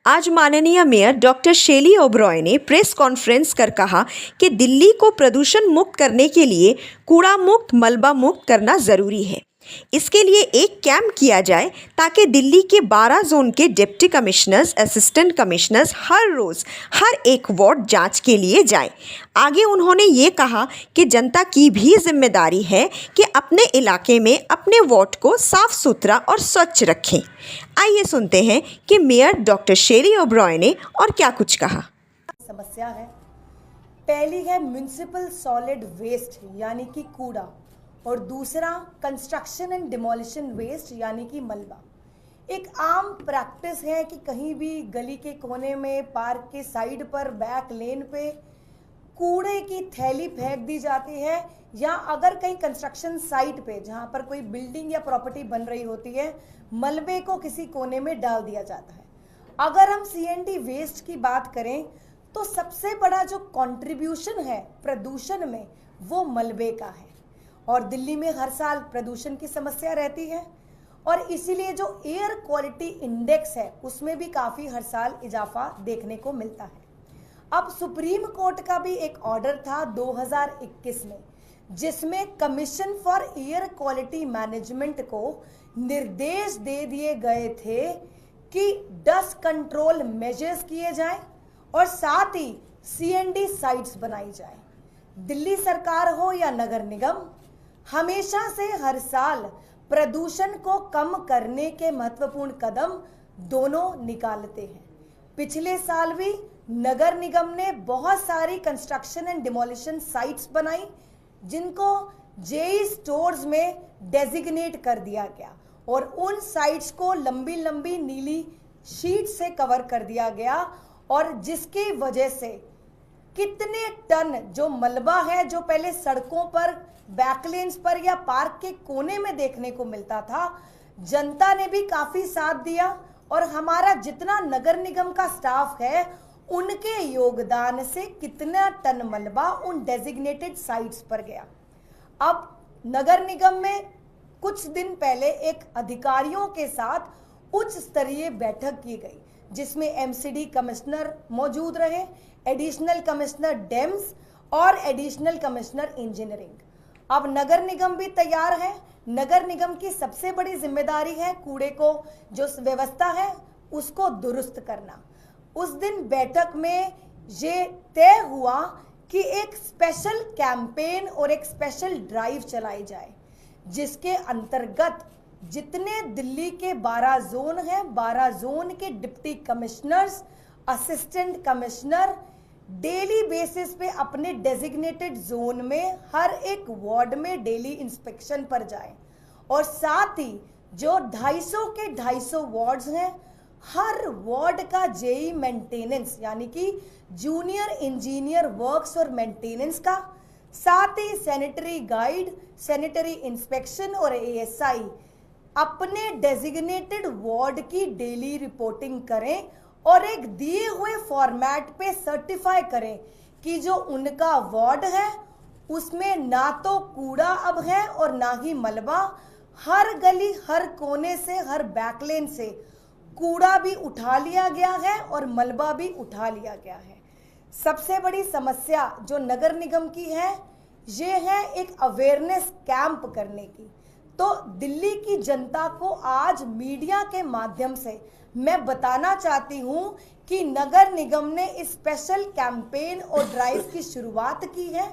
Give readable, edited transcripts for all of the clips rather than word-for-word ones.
आज माननीय mayor doctor शेली ओबरॉय ने प्रेस कॉन्फ्रेंस कर कहा कि दिल्ली को प्रदूषण मुक्त करने के लिए कूड़ा मुक्त मलबा मुक्त करना ज़रूरी है। इसके लिए एक कैंप किया जाए ताकि दिल्ली के 12 जोन के डिप्टी कमिश्नर्स, असिस्टेंट कमिश्नर्स हर रोज़ हर एक वार्ड जांच के लिए जाएं। आगे उन्होंने ये कहा कि जनता की भी जिम्मेदारी है कि अपने इलाके में अपने वार्ड को साफ सुथरा और स्वच्छ रखें। आइए सुनते हैं कि मेयर डॉक्टर शेली ओबरॉय ने और क्या कुछ कहा। समस्या है, पहली है म्युनिसिपल सॉलिड वेस्ट यानी कि कूड़ा, और दूसरा कंस्ट्रक्शन एंड डिमोलिशन वेस्ट यानी कि मलबा। एक आम प्रैक्टिस है कि कहीं भी गली के कोने में, पार्क के साइड पर, बैक लेन पे कूड़े की थैली फेंक दी जाती है, या अगर कहीं कंस्ट्रक्शन साइट पे जहाँ पर कोई बिल्डिंग या प्रॉपर्टी बन रही होती है, मलबे को किसी कोने में डाल दिया जाता है। अगर हम सीएनडी वेस्ट की बात करें तो सबसे बड़ा जो कंट्रीब्यूशन है प्रदूषण में वो मलबे का है, और दिल्ली में हर साल प्रदूषण की समस्या रहती है, और इसीलिए जो एयर क्वालिटी इंडेक्स है उसमें भी काफ़ी हर साल इजाफा देखने को मिलता है। अब सुप्रीम कोर्ट का भी एक ऑर्डर था 2021 में, जिसमें commission for air quality management को निर्देश दे दिए गए थे कि डस्ट कंट्रोल मेजर्स किए जाएं और साथ ही सीएनडी साइट्स बनाई जाए। दिल्ली सरकार हो या नगर निगम, हमेशा से हर साल प्रदूषण को कम करने के महत्वपूर्ण कदम दोनों निकालते हैं। पिछले साल भी नगर निगम ने बहुत सारी कंस्ट्रक्शन एंड डिमोलिशन साइट्स बनाई, जिनको जेई स्टोर्स में डेजिग्नेट कर दिया गया, और उन साइट्स को लंबी लंबी नीली शीट से कवर कर दिया गया, और जिसकी वजह से कितने टन जो मलबा है जो पहले सड़कों पर, बैकलेन्स पर या पार्क के कोने में देखने को मिलता था, जनता ने भी काफी साथ दिया, और हमारा जितना नगर निगम का स्टाफ है उनके योगदान से कितना टन मलबा उन डेजिग्नेटेड साइट्स पर गया। अब नगर निगम में कुछ दिन पहले एक अधिकारियों के साथ उच्च स्तरीय बैठक की गई, जिसमें एमसीडी कमिश्नर मौजूद रहे, एडिशनल कमिश्नर डेम्स और एडिशनल कमिश्नर इंजीनियरिंग। अब नगर निगम भी तैयार है। नगर निगम की सबसे बड़ी जिम्मेदारी है कूड़े को जो व्यवस्था है उसको दुरुस्त करना। उस दिन बैठक में ये तय हुआ कि एक स्पेशल कैंपेन और एक स्पेशल ड्राइव चलाई जाए, जिसके अंतर्गत जितने दिल्ली के 12 जोन हैं, 12 जोन के deputy commissioners, assistant commissioner daily basis पे अपने डेजिग्नेटेड जोन में हर एक वार्ड में डेली इंस्पेक्शन पर जाएं, और साथ ही जो 250 के 250 वार्ड्स हैं, हर वार्ड का जेई मेंटेनेंस यानी कि जूनियर इंजीनियर वर्क्स और मेंटेनेंस का, साथ ही सैनिटरी गाइड, सैनिटरी इंस्पेक्शन और एएसआई अपने डेजिग्नेटेड वार्ड की डेली रिपोर्टिंग करें, और एक दिए हुए फॉर्मेट पे सर्टिफाई करें कि जो उनका वार्ड है उसमें ना तो कूड़ा अब है और ना ही मलबा। हर गली, हर कोने से, हर बैकलेन से कूड़ा भी उठा लिया गया है और मलबा भी उठा लिया गया है। सबसे बड़ी समस्या जो नगर निगम की है ये है एक अवेयरनेस कैंप करने की। तो दिल्ली की जनता को आज मीडिया के माध्यम से मैं बताना चाहती हूं कि नगर निगम ने इस स्पेशल कैंपेन और ड्राइव की शुरुआत की है।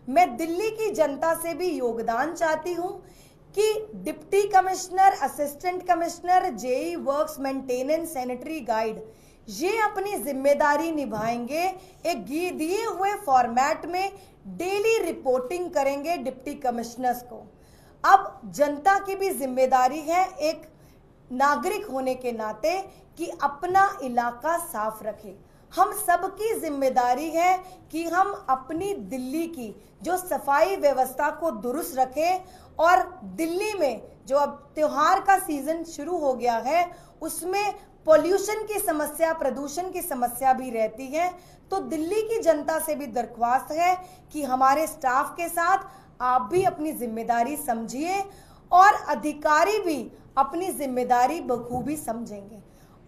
मैं दिल्ली की जनता से भी योगदान चाहती हूं कि deputy commissioner, assistant commissioner, JE works, maintenance, sanitary guide ये अपनी जिम्मेदारी निभाएंगे, एक दिए हुए फॉर्मेट में डेली रिपोर्टिंग करेंगे डिप्टी कमिश्नर्स को। अब जनता की भी जिम्मेदारी है एक नागरिक होने के नाते कि अपना इलाका साफ रखें। हम सबकी जिम्मेदारी है कि हम अपनी दिल्ली की जो सफाई व्यवस्था को दुरुस्त रखें, और दिल्ली में जो अब त्योहार का सीजन शुरू हो गया है उसमें पोल्यूशन की समस्या, प्रदूषण की समस्या भी रहती है। तो दिल्ली की जनता से भी दरख्वास्त है कि हमारे स्टाफ के साथ आप भी अपनी जिम्मेदारी समझिए, और अधिकारी भी अपनी जिम्मेदारी बखूबी समझेंगे।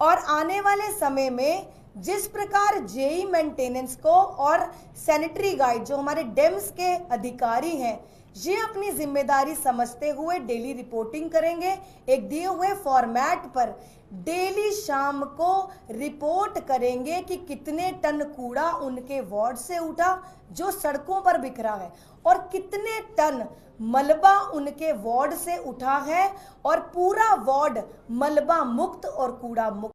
और आने वाले समय में जिस प्रकार जेई मेंटेनेंस को और सैनिटरी गाइड जो हमारे डेम्स के अधिकारी हैं ये अपनी जिम्मेदारी समझते हुए डेली रिपोर्टिंग करेंगे, एक दिए हुए फॉर्मेट पर डेली शाम को रिपोर्ट करेंगे कि कितने टन कूड़ा उनके वार्ड से उठा जो सड़कों पर बिखरा है और कितने टन मलबा उनके वार्ड से उठा है और पूरा वार्ड मलबा मुक्त और कूड़ा मुक्त